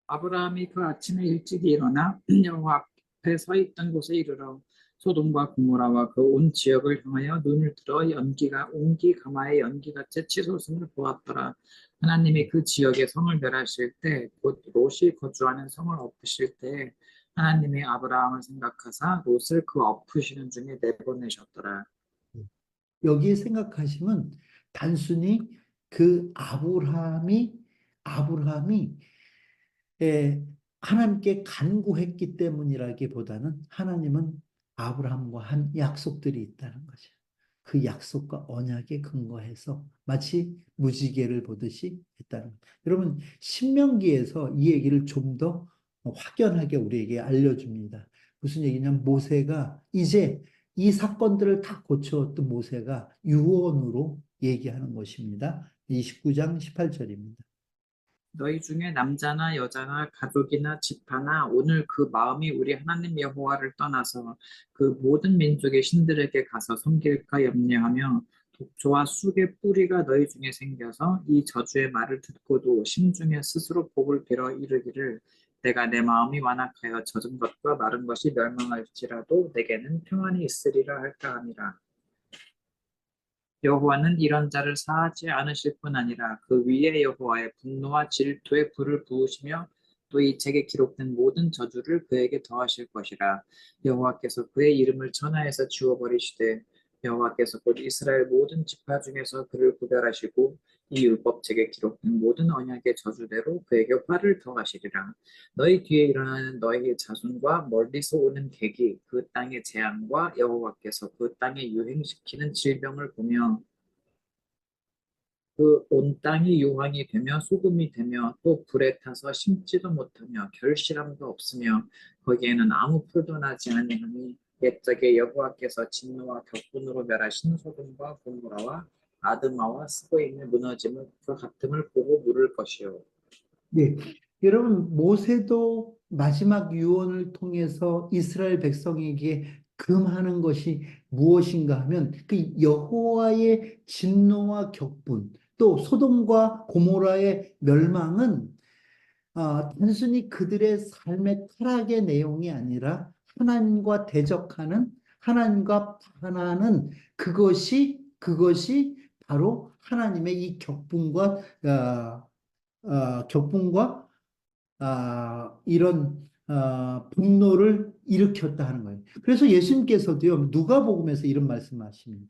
아브라함이 그 아침에 일찍 일어나 여호와 앞에 서 있던 곳에 이르러 소돔과 고모라와 그 온 지역을 향하여 눈을 들어 연기가 옹기 가마의 연기같이 치솟음을 보았더라. 하나님이 그 지역의 성을 멸하실 때, 곧 롯이 거주하는 성을 엎으실 때 하나님이 아브라함을 생각하사 롯을 그 엎으시는 중에 내보내셨더라. 여기에 생각하시면 단순히 그 아브라함이 하나님께 간구했기 때문이라기보다는 하나님은 아브라함과 한 약속들이 있다는 거죠. 그 약속과 언약에 근거해서 마치 무지개를 보듯이 했다는 거예요. 여러분, 신명기에서 이 얘기를 좀 더 확연하게 우리에게 알려줍니다. 무슨 얘기냐면 모세가 이제 이 사건들을 다 고쳐왔던 모세가 유언으로 얘기하는 것입니다. 29장 18절입니다. 너희 중에 남자나 여자나 가족이나 지파나 오늘 그 마음이 우리 하나님 여호와를 떠나서 그 모든 민족의 신들에게 가서 섬길까 염려하며 독초와 쑥의 뿌리가 너희 중에 생겨서 이 저주의 말을 듣고도 심중에 스스로 복을 빌어 이르기를 내가 내 마음이 완악하여 젖은 것과 마른 것이 멸망할지라도 내게는 평안이 있으리라 할까 하니라. 여호와는 이런 자를 사하지 않으실 뿐 아니라 그 위에 여호와의 분노와 질투의 불을 부으시며 또 이 책에 기록된 모든 저주를 그에게 더하실 것이라. 여호와께서 그의 이름을 천하에서 지워버리시되 여호와께서 곧 이스라엘 모든 지파 중에서 그를 구별하시고 이 율법책에 기록된 모든 언약의 저주대로 그에게 화를 더하시리라. 너희 뒤에 일어나는 너희의 자손과 멀리서 오는 객이 그 땅의 재앙과 여호와께서 그 땅에 유행시키는 질병을 보며 그 온 땅이 유황이 되며 소금이 되며 또 불에 타서 심지도 못하며 결실함도 없으며 거기에는 아무 풀도 나지 아니하니 옛적에 여호와께서 진노와 격분으로 멸하신 소돔과 고모라와 아드마와 스보임의 무너짐을 그 같음을 보고 물을 것이요. 네, 여러분 모세도 마지막 유언을 통해서 이스라엘 백성에게 금하는 것이 무엇인가 하면 그 여호와의 진노와 격분 또 소돔과 고모라의 멸망은 단순히 그들의 삶의 타락의 내용이 아니라 하나님과 대적하는 하나님과 반하는 그것이 바로 하나님의 이 격분과 이런 분노를 일으켰다 하는 거예요. 그래서 예수님께서도요 누가복음에서 이런 말씀하십니다.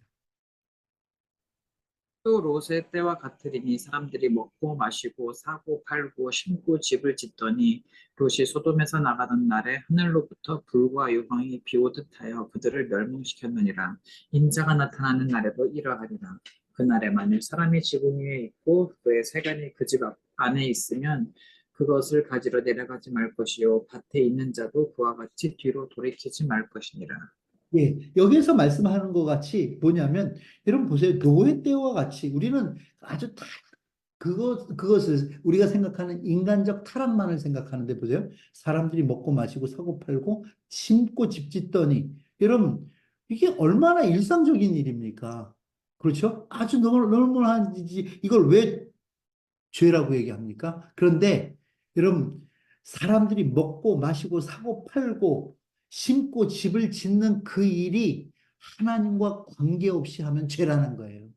또 롯의 때와 같으리니 사람들이 먹고 마시고 사고 팔고 심고 집을 짓더니 롯이 소돔에서 나가던 날에 하늘로부터 불과 유황이 비오듯 하여 그들을 멸망시켰느니라. 인자가 나타나는 날에도 이러하리라. 그날에 만일 사람이 지붕 위에 있고 그의 세간이 그 집 안에 있으면 그것을 가지러 내려가지 말 것이요 밭에 있는 자도 그와 같이 뒤로 돌이키지 말 것이니라. 예, 여기에서 말씀하는 것 같이 뭐냐면 여러분 보세요. 노예 때와 같이 우리는 아주 그것을 우리가 생각하는 인간적 타락만을 생각하는데 보세요. 사람들이 먹고 마시고 사고 팔고 심고 집 짓더니 여러분 이게 얼마나 일상적인 일입니까? 그렇죠? 아주 너무한 일이지 이걸 왜 죄라고 얘기합니까? 그런데 여러분 사람들이 먹고 마시고 사고 팔고 심고 집을 짓는 그 일이 하나님과 관계없이 하면 죄라는 거예요.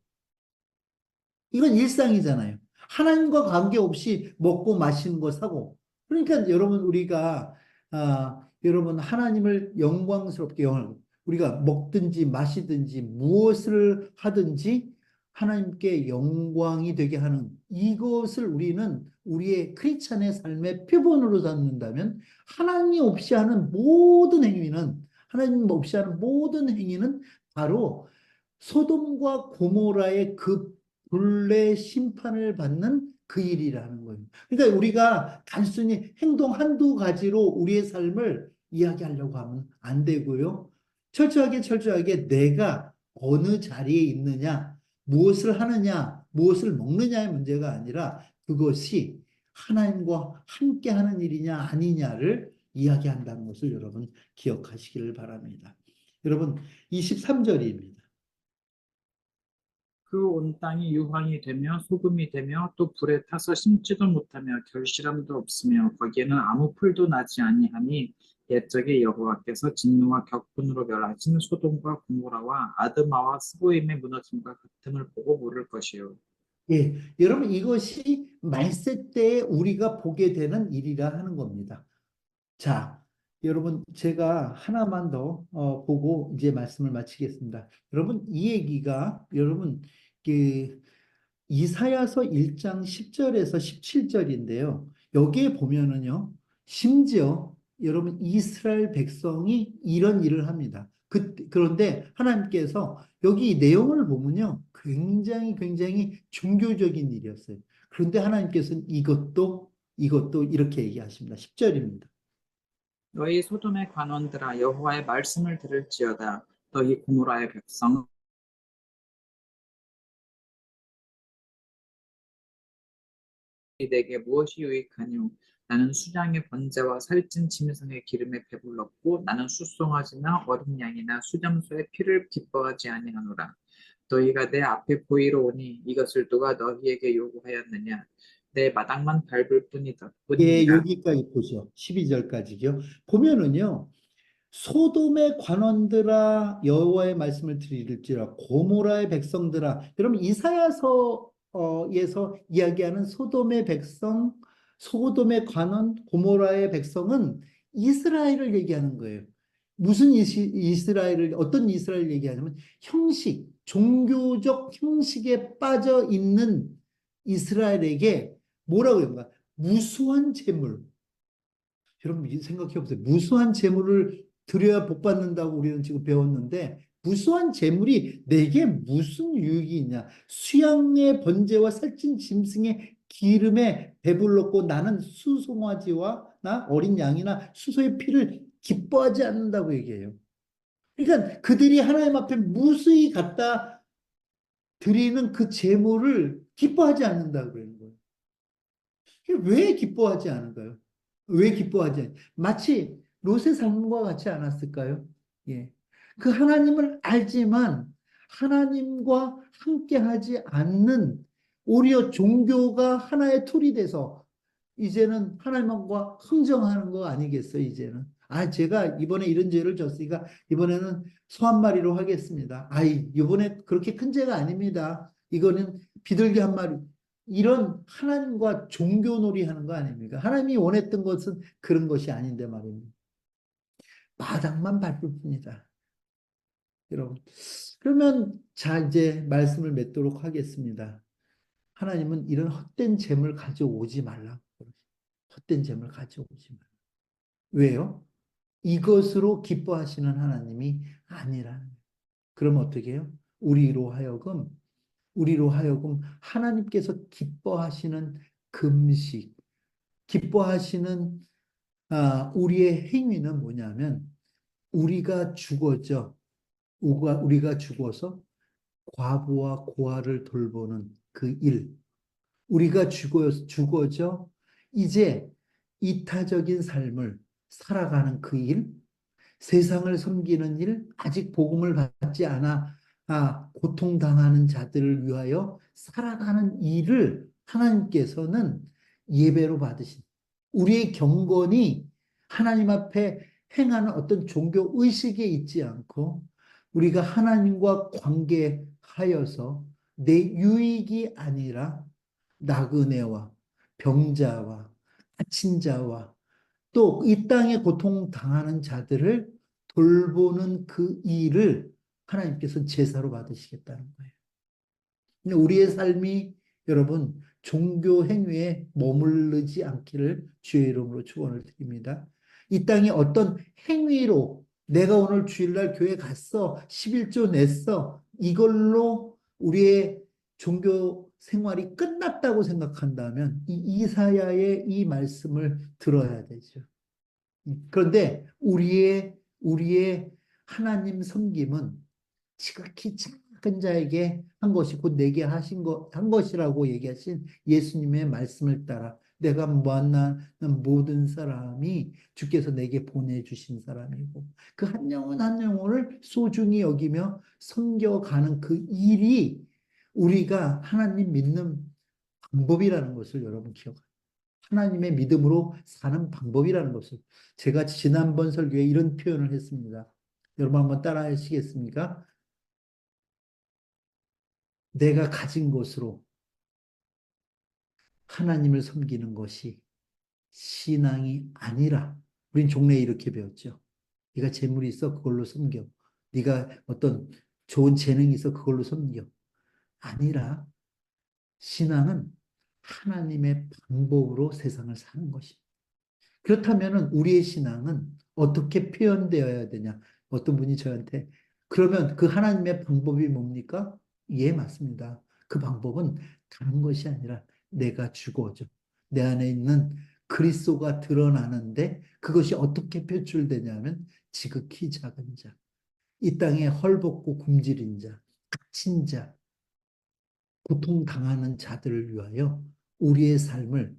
이건 일상이잖아요. 하나님과 관계없이 먹고 마시는 거 사고. 그러니까 여러분 우리가 여러분 하나님을 영광스럽게 우리가 먹든지 마시든지 무엇을 하든지 하나님께 영광이 되게 하는 이것을 우리는 우리의 크리스찬의 삶의 표본으로 삼는다면 하나님 없이 하는 모든 행위는 바로 소돔과 고모라의 그 본래 심판을 받는 그 일이라는 거예요. 그러니까 우리가 단순히 행동 한두 가지로 우리의 삶을 이야기하려고 하면 안 되고요. 철저하게 내가 어느 자리에 있느냐, 무엇을 하느냐, 무엇을 먹느냐의 문제가 아니라 그것이 하나님과 함께 하는 일이냐 아니냐를 이야기한다는 것을 여러분 기억하시기를 바랍니다. 여러분 23절입니다. 그 온 땅이 유황이 되며 소금이 되며 또 불에 타서 심지도 못하며 결실함도 없으며 거기에는 아무 풀도 나지 아니하니 옛적에 여호와께서 진노와 격분으로 멸하신 소돔과 고모라와 아드마와 스보임의 무너짐과 같음을 보고 물을 것이요. 예, 여러분 이것이 말세 때에 우리가 보게 되는 일이라 하는 겁니다. 자, 여러분 제가 하나만 더 보고 이제 말씀을 마치겠습니다. 여러분 이 얘기가 여러분 그 이사야서 1장 10절에서 17절인데요. 여기에 보면은요. 심지어 여러분 이스라엘 백성이 이런 일을 합니다. 그런데 하나님께서 여기 이 내용을 보면요. 굉장히 종교적인 일이었어요. 그런데 하나님께서는 이것도 이렇게 얘기하십니다. 10절입니다. 너희 소돔의 관원들아 여호와의 말씀을 들을지어다. 너희 고모라의 백성 내게 무엇이 유익하뇨? 나는 수장의 번제와 살찐 짐승의 기름에 배불렀고 나는 숫송아지나 어린 양이나 수점소의 피를 기뻐하지 아니하노라. 너희가 내 앞에 보이러 오니 이것을 누가 너희에게 요구하였느냐? 내 마당만 밟을 예, 뿐인가? 여기까지 보죠. 12절까지요. 보면은요. 소돔의 관원들아 여호와의 말씀을 들을지라 고모라의 백성들아. 여러분 이사야서에서 이야기하는 소돔의 백성, 소돔의 관원, 고모라의 백성은 이스라엘을 얘기하는 거예요. 무슨 이스라엘을 어떤 이스라엘을 얘기하냐면 종교적 형식에 빠져 있는 이스라엘에게 뭐라고 해요? 무수한 재물. 여러분 생각해 보세요. 무수한 재물을 드려야 복 받는다고 우리는 지금 배웠는데 무수한 재물이 내게 무슨 유익이 있냐? 수양의 번제와 살찐 짐승의 기름에 배불렀고 나는 수송아지와 나 어린 양이나 수소의 피를 기뻐하지 않는다고 얘기해요. 그러니까 그들이 하나님 앞에 무수히 갖다 드리는 그 재물을 기뻐하지 않는다고 그러는 거예요. 왜 기뻐하지 않은가요? 왜 기뻐하지 않 마치 롯의 삶과 같지 않았을까요? 예. 그 하나님을 알지만 하나님과 함께하지 않는 오히려 종교가 하나의 툴이 돼서 이제는 하나님과 흥정하는 거 아니겠어요, 이제는. 아, 제가 이번에 이런 죄를 졌으니까 이번에는 소 한 마리로 하겠습니다. 아이, 이번에 그렇게 큰 죄가 아닙니다. 이거는 비둘기 한 마리. 이런 하나님과 종교놀이 하는 거 아닙니까? 하나님이 원했던 것은 그런 것이 아닌데 말입니다. 마당만 밟을 뿐이다. 여러분. 그러면 자, 이제 말씀을 맺도록 하겠습니다. 하나님은 이런 헛된 재물 가져오지 말라고. 헛된 재물 가져오지 말라. 왜요? 이것으로 기뻐하시는 하나님이 아니라는 거예요. 그럼 어떻게 해요? 우리로 하여금 하나님께서 기뻐하시는 금식, 기뻐하시는 우리의 행위는 뭐냐면 우리가 죽어서 과부와 고아를 돌보는 그 일, 우리가 죽어져 이제 이타적인 삶을 살아가는 그 일, 세상을 섬기는 일, 아직 복음을 받지 않아 고통당하는 자들을 위하여 살아가는 일을 하나님께서는 예배로 받으신 우리의 경건이 하나님 앞에 행하는 어떤 종교 의식에 있지 않고 우리가 하나님과 관계하여서 내 유익이 아니라 나그네와 병자와 갇힌 자와 또 이 땅에 고통당하는 자들을 돌보는 그 일을 하나님께서 제사로 받으시겠다는 거예요. 근데 우리의 삶이 여러분 종교 행위에 머무르지 않기를 주의 이름으로 축원을 드립니다. 이 땅에 어떤 행위로 내가 오늘 주일날 교회 갔어, 11조 냈어, 이걸로 우리의 종교 생활이 끝났다고 생각한다면 이 이사야의 이 말씀을 들어야 되죠. 그런데 우리의 하나님 섬김은 지극히 작은 자에게 한 것이 곧 내게 한 것이라고 얘기하신 예수님의 말씀을 따라 내가 만나는 모든 사람이 주께서 내게 보내주신 사람이고 그 한 영혼 한 영혼을 소중히 여기며 섬겨가는 그 일이 우리가 하나님 믿는 방법이라는 것을 여러분 기억하세요. 하나님의 믿음으로 사는 방법이라는 것을 제가 지난번 설교에 이런 표현을 했습니다. 여러분 한번 따라 하시겠습니까? 내가 가진 것으로 하나님을 섬기는 것이 신앙이 아니라 우린 종래에 이렇게 배웠죠. 네가 재물이 있어 그걸로 섬겨. 네가 어떤 좋은 재능이 있어 그걸로 섬겨. 아니라 신앙은 하나님의 방법으로 세상을 사는 것입니다. 그렇다면 우리의 신앙은 어떻게 표현되어야 되냐? 어떤 분이 저한테 그러면 그 하나님의 방법이 뭡니까? 예, 맞습니다. 그 방법은 다른 것이 아니라 내가 죽어져. 내 안에 있는 그리스도가 드러나는데 그것이 어떻게 표출되냐면 지극히 작은 자, 이 땅에 헐벗고 굶주린 자, 갇힌 자, 고통당하는 자들을 위하여 우리의 삶을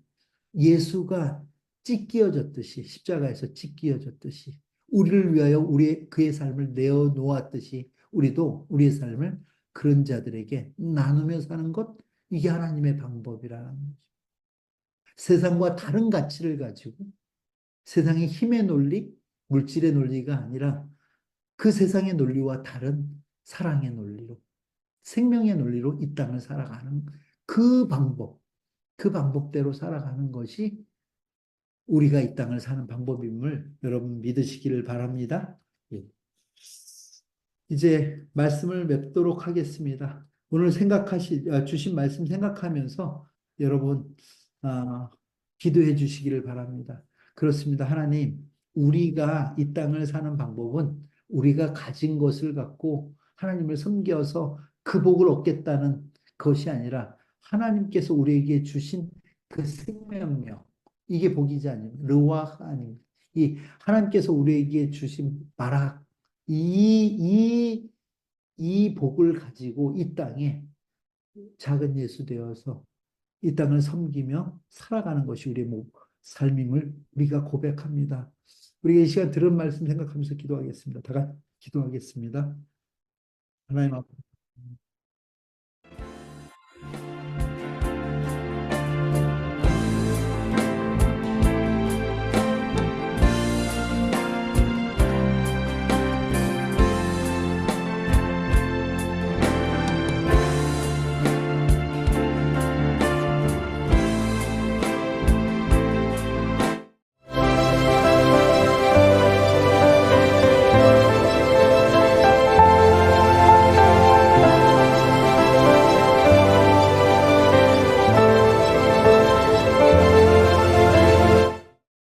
예수가 찢기어졌듯이 십자가에서 찢기어졌듯이 우리를 위하여 그의 삶을 내어 놓았듯이 우리도 우리의 삶을 그런 자들에게 나누며 사는 것 이게 하나님의 방법이라는 거죠. 세상과 다른 가치를 가지고 세상의 힘의 논리, 물질의 논리가 아니라 그 세상의 논리와 다른 사랑의 논리로 생명의 논리로 이 땅을 살아가는 그 방법, 그 방법대로 살아가는 것이 우리가 이 땅을 사는 방법임을 여러분 믿으시기를 바랍니다. 예. 이제 말씀을 맺도록 하겠습니다. 오늘 주신 말씀 생각하면서 여러분 기도해 주시기를 바랍니다. 그렇습니다. 하나님, 우리가 이 땅을 사는 방법은 우리가 가진 것을 갖고 하나님을 섬겨서 그 복을 얻겠다는 것이 아니라 하나님께서 우리에게 주신 그 생명력, 이게 복이지 아닙니까? 르와흐 아닙니까? 이 하나님께서 우리에게 주신 바락, 이, 이 복을 가지고 이 땅에 작은 예수 되어서 이 땅을 섬기며 살아가는 것이 우리의 삶임을 우리가 고백합니다. 우리가 이 시간 들은 말씀 생각하면서 기도하겠습니다. 다 같이 기도하겠습니다. 하나님 앞에